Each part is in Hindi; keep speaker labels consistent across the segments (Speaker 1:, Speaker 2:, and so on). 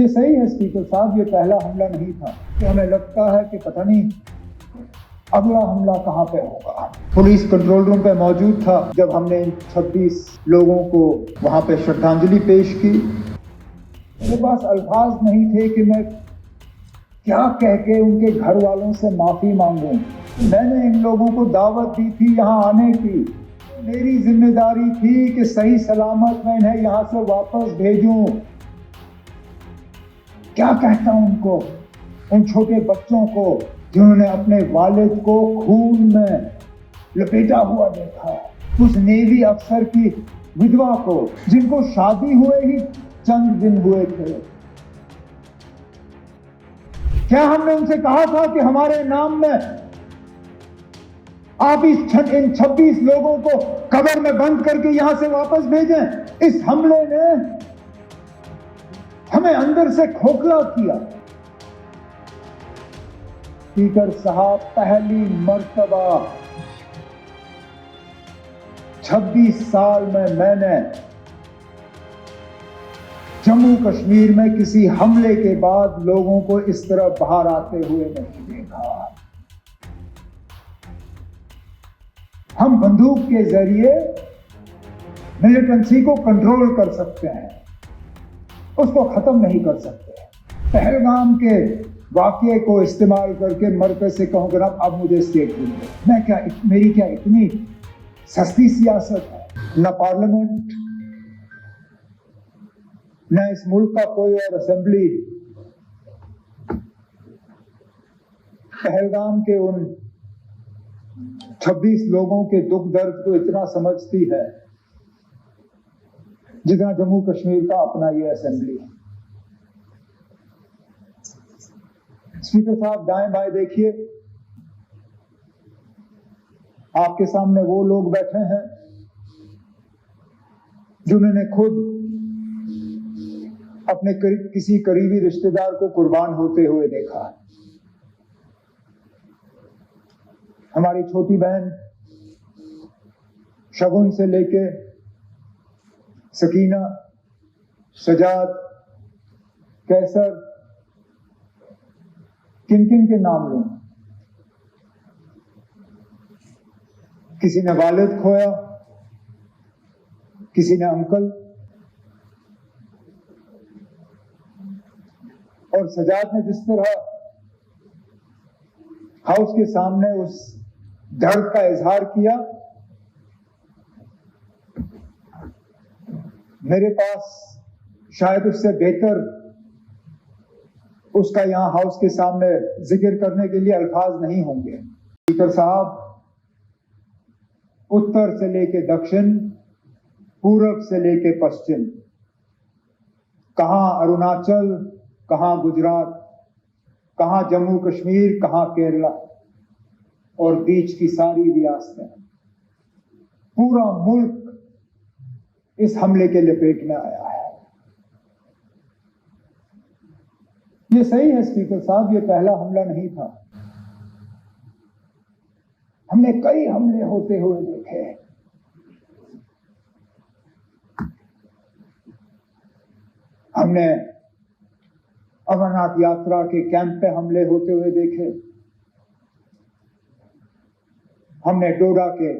Speaker 1: ये सही है स्पीकर साहब, ये पहला हमला नहीं था कि हमें लगता है कि पता नहीं अगला हमला कहां पे होगा। पुलिस कंट्रोल रूम पे मौजूद था जब हमने इन 26 लोगों को वहां पे श्रद्धांजलि पेश की। मेरे पास अल्फाज नहीं थे कि मैं क्या कह के उनके घर वालों से माफी मांगूं। मैंने इन लोगों को दावत दी थी यहाँ आने की, मेरी जिम्मेदारी थी कि सही सलामत मैं इन्हें यहाँ से वापस भेजूं। क्या कहता हूं उनको, उन छोटे बच्चों को जिन्होंने अपने वालिद को खून में लपेटा हुआ देखा, उस नेवी अफसर की विधवा को जिनको शादी हुए ही चंद दिन हुए थे। क्या हमने उनसे कहा था कि हमारे नाम में आप इन 26 लोगों को कब्र में बंद करके यहां से वापस भेजें? इस हमले ने हमें अंदर से खोखला किया। स्पीकर साहब, पहली मर्तबा 26 साल में मैंने जम्मू कश्मीर में किसी हमले के बाद लोगों को इस तरह बाहर आते हुए नहीं देखा। हम बंदूक के जरिए मिलिटेंसी को कंट्रोल कर सकते हैं, उसको खत्म नहीं कर सकते। पहलगाम के वाकये को इस्तेमाल करके मरकज से कहूं कि अब मुझे स्टेटमेंट दो। मेरी क्या इतनी सस्ती सियासत है? न पार्लियामेंट, न इस मुल्क का कोई और असेंबली पहलगाम के उन 26 लोगों के दुख दर्द को इतना समझती है जितना जम्मू कश्मीर का अपना ये असेंबली है। स्पीकर साहब, दाएं बाएं देखिए, आपके सामने वो लोग बैठे हैं जिन्होंने खुद अपने किसी करीबी रिश्तेदार को कुर्बान होते हुए देखा। हमारी छोटी बहन शगुन से लेके सकीना, सजाद, कैसर, किन किन के नाम लूं? किसी ने वालिद खोया, किसी ने अंकल, और सजाद ने जिस तरह हाउस के सामने उस दर्द का इजहार किया, मेरे पास शायद उससे बेहतर उसका यहां हाउस के सामने जिक्र करने के लिए अल्फाज नहीं होंगे। स्पीकर साहब, उत्तर से लेके दक्षिण, पूरब से लेके पश्चिम, कहां अरुणाचल, कहां गुजरात, कहां जम्मू कश्मीर, कहां केरला, और बीच की सारी रियासतें, पूरा मुल्क इस हमले के लपेट में आया है। ये सही है स्पीकर साहब, ये पहला हमला नहीं था। हमने कई हमले होते हुए देखे। हमने अमरनाथ यात्रा के कैंप पे हमले होते हुए देखे। हमने डोडा के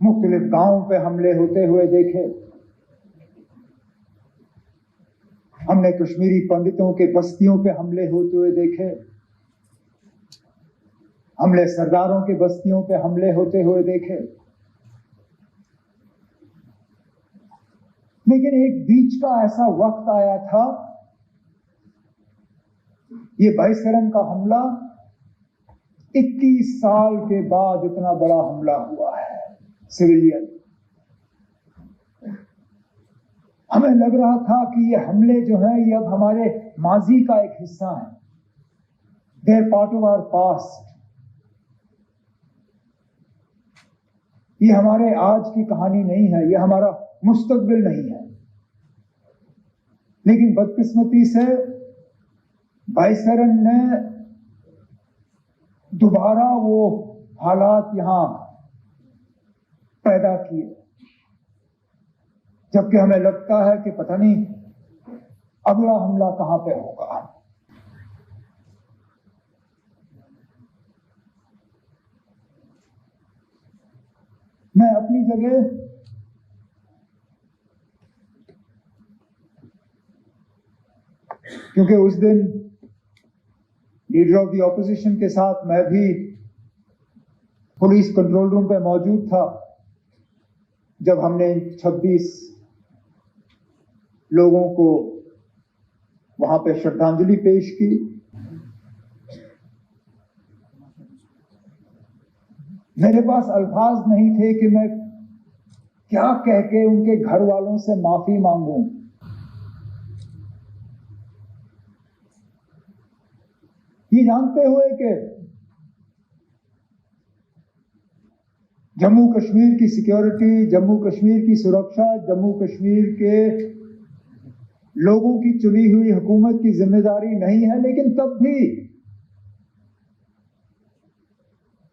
Speaker 1: मुख्तलिफ गांवों पे हमले होते हुए देखे। हमने कश्मीरी पंडितों के बस्तियों पे हमले होते हुए देखे। हमने सरदारों के बस्तियों पे हमले होते हुए देखे। लेकिन एक बीच का ऐसा वक्त आया था, ये बाईसरन का हमला 21 साल के बाद इतना बड़ा हमला हुआ है सिविलियन। हमें लग रहा था कि ये हमले जो हैं ये अब हमारे माजी का एक हिस्सा है, they are part of our past. ये हमारे आज की कहानी नहीं है, ये हमारा मुस्तकबिल नहीं है। लेकिन बदकिस्मती से बाईसरन ने दोबारा वो हालात यहां पैदा किए, जबकि हमें लगता है कि पता नहीं अगला हमला कहां पे होगा। मैं अपनी जगह क्योंकि उस दिन लीडर ऑफ द ऑपोजिशन के साथ मैं भी पुलिस कंट्रोल रूम पे मौजूद था जब हमने 26 लोगों को वहां पे श्रद्धांजलि पेश की। मेरे पास अल्फाज नहीं थे कि मैं क्या कह के उनके घर वालों से माफी मांगूं। ये जानते हुए कि जम्मू कश्मीर की सिक्योरिटी, जम्मू कश्मीर की सुरक्षा, जम्मू कश्मीर के लोगों की चुनी हुई हुकूमत की जिम्मेदारी नहीं है, लेकिन तब भी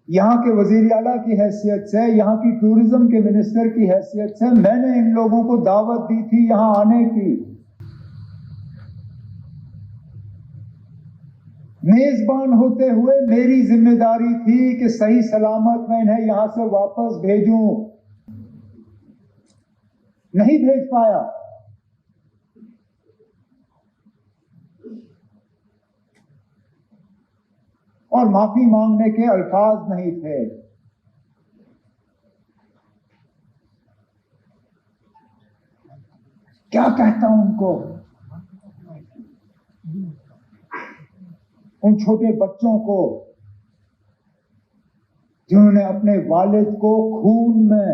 Speaker 1: यहां के वजीर आला की हैसियत से, यहां की टूरिज्म के मिनिस्टर की हैसियत से मैंने इन लोगों को दावत दी थी यहां आने की। मेजबान होते हुए मेरी जिम्मेदारी थी कि सही सलामत मैं इन्हें यहां से वापस भेजूं। नहीं भेज पाया। और माफी मांगने के अल्फाज नहीं थे। क्या कहता हूं उनको, उन छोटे बच्चों को जिन्होंने अपने वालिद को खून में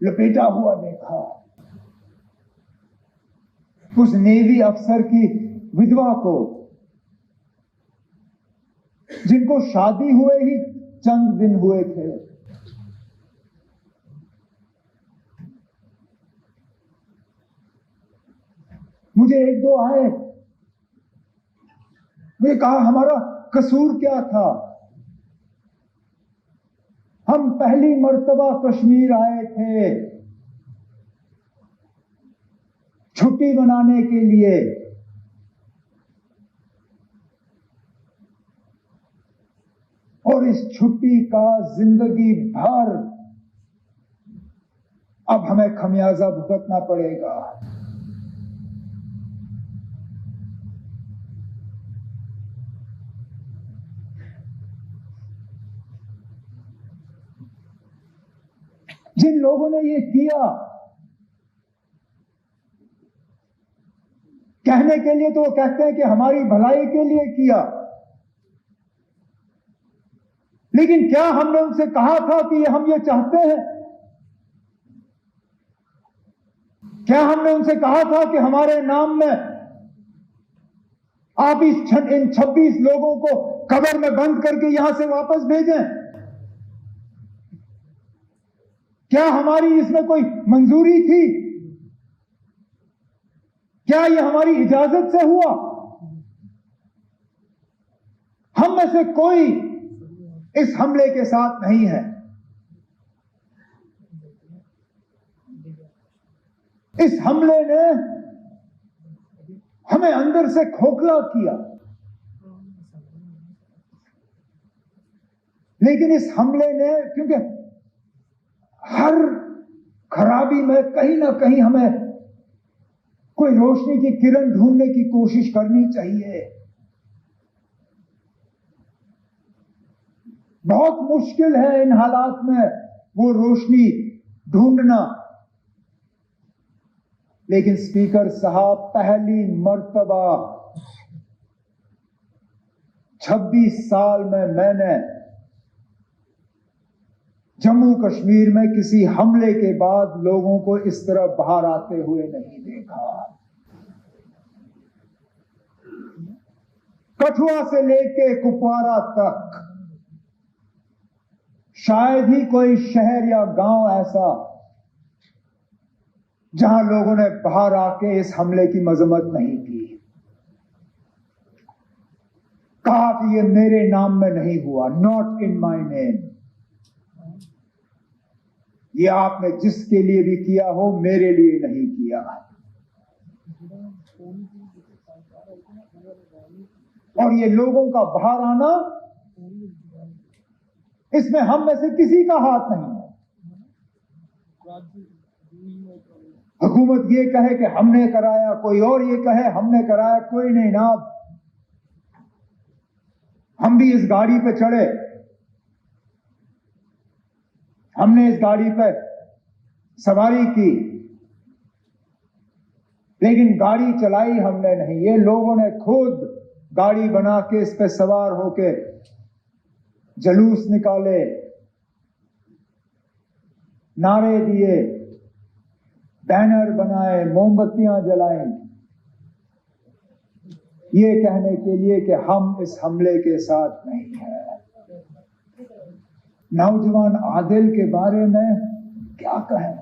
Speaker 1: लपेटा हुआ देखा, उस नेवी अफसर की विधवा को जिनको शादी हुए ही चंद दिन हुए थे, मुझे एक दो आए, वे कहा हमारा कसूर क्या था, हम पहली मर्तबा कश्मीर आए थे छुट्टी मनाने के लिए, और इस छुट्टी का जिंदगी भर अब हमें खमियाजा भुगतना पड़ेगा। जिन लोगों ने ये किया, कहने के लिए तो वो कहते हैं कि हमारी भलाई के लिए किया, लेकिन क्या हमने उनसे कहा था कि हम ये चाहते हैं? क्या हमने उनसे कहा था कि हमारे नाम में आप इन 26 लोगों को कब्र में बंद करके यहां से वापस भेजें? क्या हमारी इसमें कोई मंजूरी थी? क्या ये हमारी इजाजत से हुआ? हम में से कोई इस हमले के साथ नहीं है। इस हमले ने हमें अंदर से खोखला किया, लेकिन इस हमले ने, क्योंकि हर खराबी में कहीं ना कहीं हमें कोई रोशनी की किरण ढूंढने की कोशिश करनी चाहिए। बहुत मुश्किल है इन हालात में वो रोशनी ढूंढना, लेकिन स्पीकर साहब पहली मर्तबा 26 साल में मैंने जम्मू कश्मीर में किसी हमले के बाद लोगों को इस तरह बाहर आते हुए नहीं देखा। कठुआ से लेके कुपवारा तक शायद ही कोई शहर या गांव ऐसा जहां लोगों ने बाहर आके इस हमले की मजम्मत नहीं की, कहा कि ये मेरे नाम में नहीं हुआ, नॉट इन माय नेम। ये आपने जिसके लिए भी किया हो, मेरे लिए नहीं किया। और ये लोगों का बाहर आना, इसमें हम में से किसी का हाथ नहीं है। हुकूमत ये कहे कि हमने कराया, कोई और ये कहे हमने कराया, कोई नहीं ना। हम भी इस गाड़ी पे चढ़े, हमने इस गाड़ी पे सवारी की, लेकिन गाड़ी चलाई हमने नहीं। ये लोगों ने खुद गाड़ी बना के इस पे सवार होके जलूस निकाले, नारे दिए, बैनर बनाए, मोमबत्तियां जलाई, ये कहने के लिए कि हम इस हमले के साथ नहीं हैं। नौजवान आदिल के बारे में क्या कहें?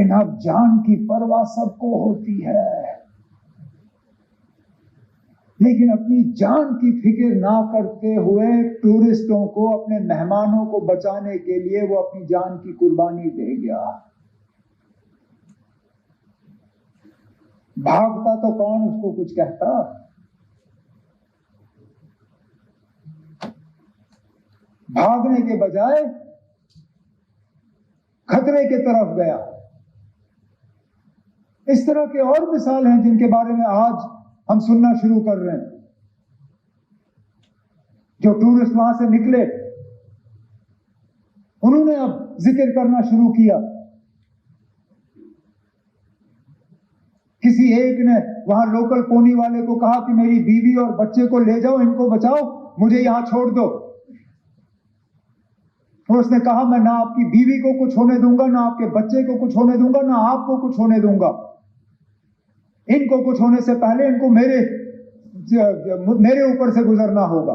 Speaker 1: ना, जान की परवाह सबको होती है, लेकिन अपनी जान की फिक्र ना करते हुए टूरिस्टों को, अपने मेहमानों को बचाने के लिए वो अपनी जान की कुर्बानी दे गया। भागता तो कौन उसको कुछ कहता? भागने के बजाय खतरे की तरफ गया। इस तरह के और मिसाल हैं जिनके बारे में आज हम सुनना शुरू कर रहे हैं। जो टूरिस्ट वहां से निकले, उन्होंने अब जिक्र करना शुरू किया। किसी एक ने वहां लोकल पोनी वाले को कहा कि मेरी बीवी और बच्चे को ले जाओ, इनको बचाओ, मुझे यहां छोड़ दो। और उसने कहा, मैं ना आपकी बीवी को कुछ होने दूंगा, ना आपके बच्चे को कुछ होने दूंगा, ना आपको कुछ होने दूंगा। इनको कुछ होने से पहले इनको मेरे ऊपर से गुजरना होगा।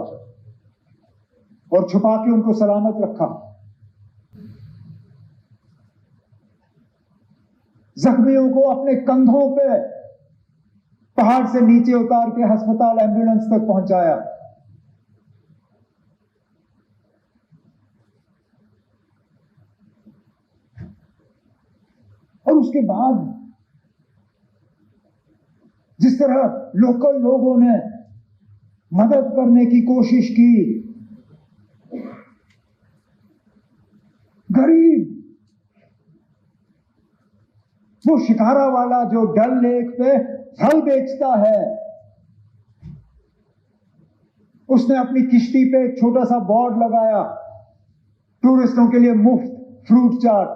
Speaker 1: और छुपा के उनको सलामत रखा। जख्मियों को अपने कंधों पे पहाड़ से नीचे उतार के अस्पताल, एम्बुलेंस तक पहुंचाया। और उसके बाद जिस तरह लोकल लोगों ने मदद करने की कोशिश की, गरीब वो शिकारा वाला जो डल लेक पे फल बेचता है, उसने अपनी किश्ती पे एक छोटा सा बोर्ड लगाया, टूरिस्टों के लिए मुफ्त फ्रूट चाट।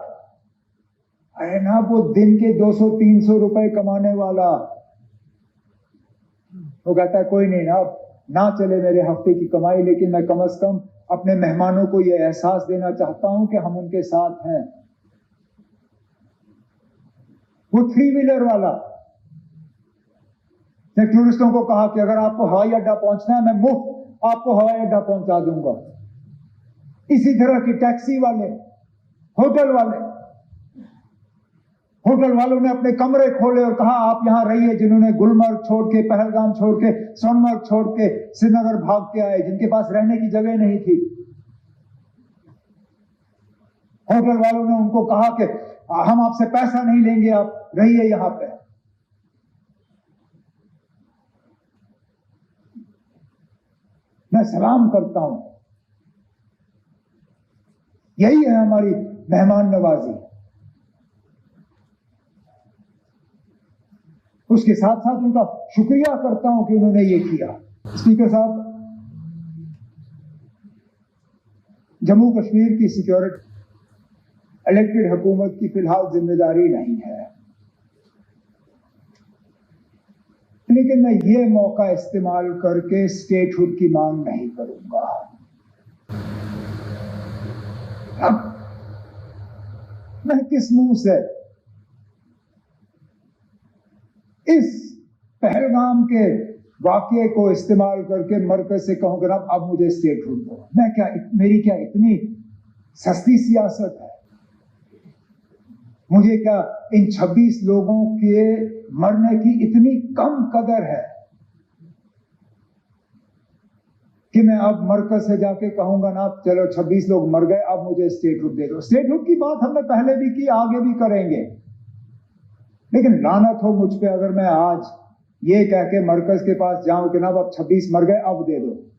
Speaker 1: अरे ना, वो दिन के 200-300 रुपए कमाने वाला, वो कहता है कोई नहीं ना चले मेरे हफ्ते की कमाई, लेकिन मैं कम से कम अपने मेहमानों को यह एहसास देना चाहता हूं कि हम उनके साथ हैं। वो 3 व्हीलर वाला ने टूरिस्टों को कहा कि अगर आपको हवाई अड्डा पहुंचना है, मैं मुफ्त आपको हवाई अड्डा पहुंचा दूंगा। इसी तरह की टैक्सी वाले, होटल वालों ने अपने कमरे खोले और कहा आप यहां रहिए। जिन्होंने गुलमर्ग छोड़ के, पहलगाम छोड़ के, सोनमर्ग छोड़ के श्रीनगर भाग के आए, जिनके पास रहने की जगह नहीं थी, होटल वालों ने उनको कहा कि हम आपसे पैसा नहीं लेंगे, आप रहिए यहां पे। मैं सलाम करता हूं। यही है हमारी मेहमान नवाजी। उसके साथ साथ उनका शुक्रिया करता हूं कि उन्होंने ये किया। स्पीकर साहब, जम्मू कश्मीर की सिक्योरिटी इलेक्टेड हुकूमत की फिलहाल जिम्मेदारी नहीं है, लेकिन मैं ये मौका इस्तेमाल करके स्टेटहुड की मांग नहीं करूंगा। अब मैं किस मुंह से इस पहलगाम के वाकये को इस्तेमाल करके मरकज से कहूंगा अब मुझे स्टेटहुड दो? मेरी क्या इतनी सस्ती सियासत है? मुझे क्या इन 26 लोगों के मरने की इतनी कम कदर है कि मैं अब मरकज से जाके कहूंगा ना चलो 26 लोग मर गए, अब मुझे स्टेटहुड दे दो? स्टेटहुड की बात हमने पहले भी की, आगे भी करेंगे, लेकिन लानत हो मुझ पे अगर मैं आज ये कह के मरकज के पास जाऊं कि ना अब 26 मर गए, अब दे दो।